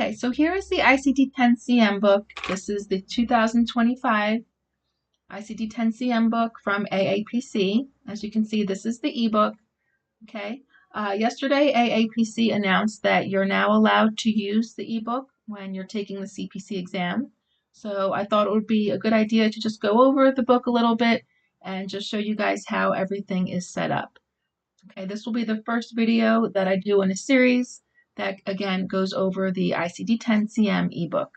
Okay, so here is the ICD-10-CM book. This is the 2025 ICD-10-CM book from AAPC. As you can see, this is the ebook. Okay. Yesterday, AAPC announced that you're now allowed to use the ebook when you're taking the CPC exam. So I thought it would be a good idea to just go over the book a little bit and just show you guys how everything is set up. Okay, this will be the first video that I do in a series that again goes over the ICD-10-CM ebook.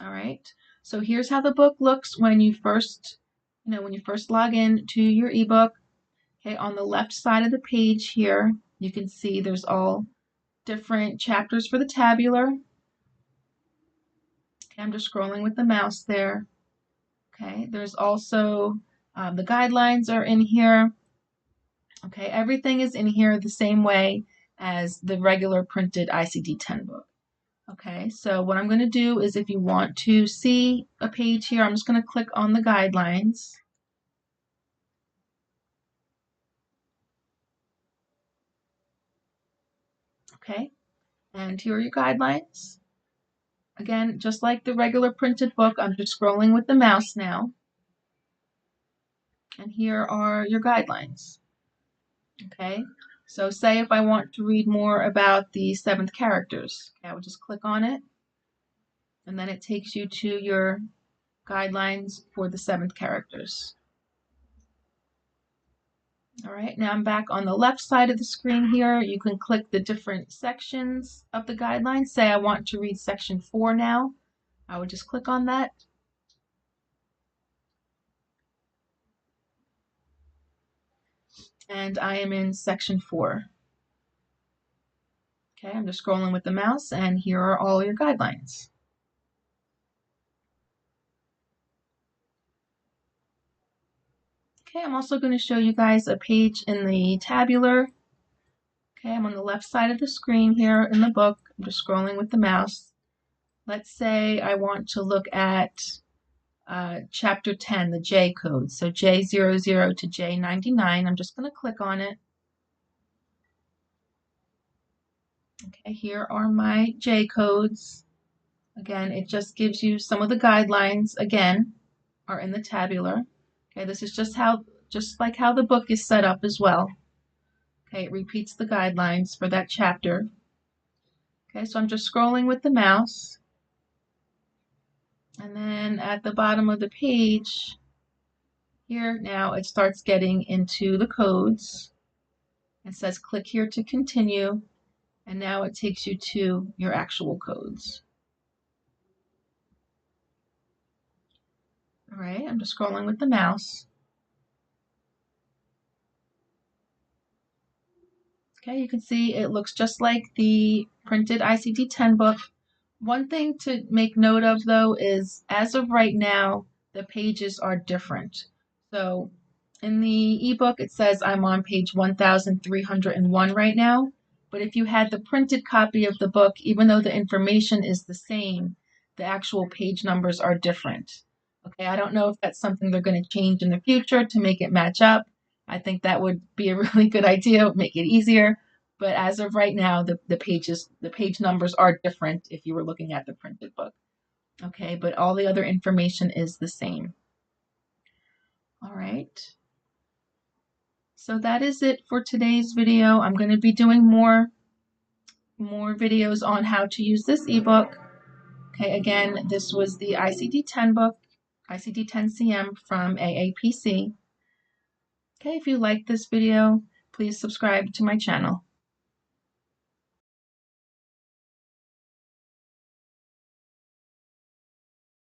All right, so here's how the book looks when you first log in to your ebook. Okay, on the left side of the page here, you can see there's all different chapters for the tabular. Okay, I'm just scrolling with the mouse there. Okay, there's also the guidelines are in here. Okay, everything is in here the same way as the regular printed ICD-10 book. Okay, so what I'm going to do is if you want to see a page here, I'm just going to click on the guidelines. Okay, and here are your guidelines. Again, just like the regular printed book, I'm just scrolling with the mouse now. And here are your guidelines. Okay, so say if I want to read more about the 7th characters, okay, I would just click on it, and then it takes you to your guidelines for the 7th characters. All right, now I'm back on the left side of the screen here. You can click the different sections of the guidelines. Say I want to read section 4 now. I would just click on that. And I am in section 4. Okay, I'm just scrolling with the mouse, and here are all your guidelines. Okay, I'm also going to show you guys a page in the tabular. Okay, I'm on the left side of the screen here in the book. I'm just scrolling with the mouse. Let's say I want to look at chapter 10, the J code. So J00 to J99. I'm just going to click on it. Okay, here are my J codes. Again, it just gives you some of the guidelines, again, are in the tabular. Okay, this is just like how the book is set up as well. Okay, it repeats the guidelines for that chapter. Okay, so I'm just scrolling with the mouse. And then at the bottom of the page, here now it starts getting into the codes. It says click here to continue, and now it takes you to your actual codes. All right, I'm just scrolling with the mouse. Okay, you can see it looks just like the printed ICD-10 book. One thing to make note of though is as of right now, the pages are different. So in the ebook, it says I'm on page 1301 right now. But if you had the printed copy of the book, even though the information is the same, the actual page numbers are different. Okay, I don't know if that's something they're going to change in the future to make it match up. I think that would be a really good idea, make it easier. But as of right now, the page numbers are different if you were looking at the printed book. Okay, but all the other information is the same. All right. So that is it for today's video. I'm going to be doing more videos on how to use this ebook. Okay, again, this was the ICD-10 book, ICD-10-CM from AAPC. Okay, if you like this video, please subscribe to my channel.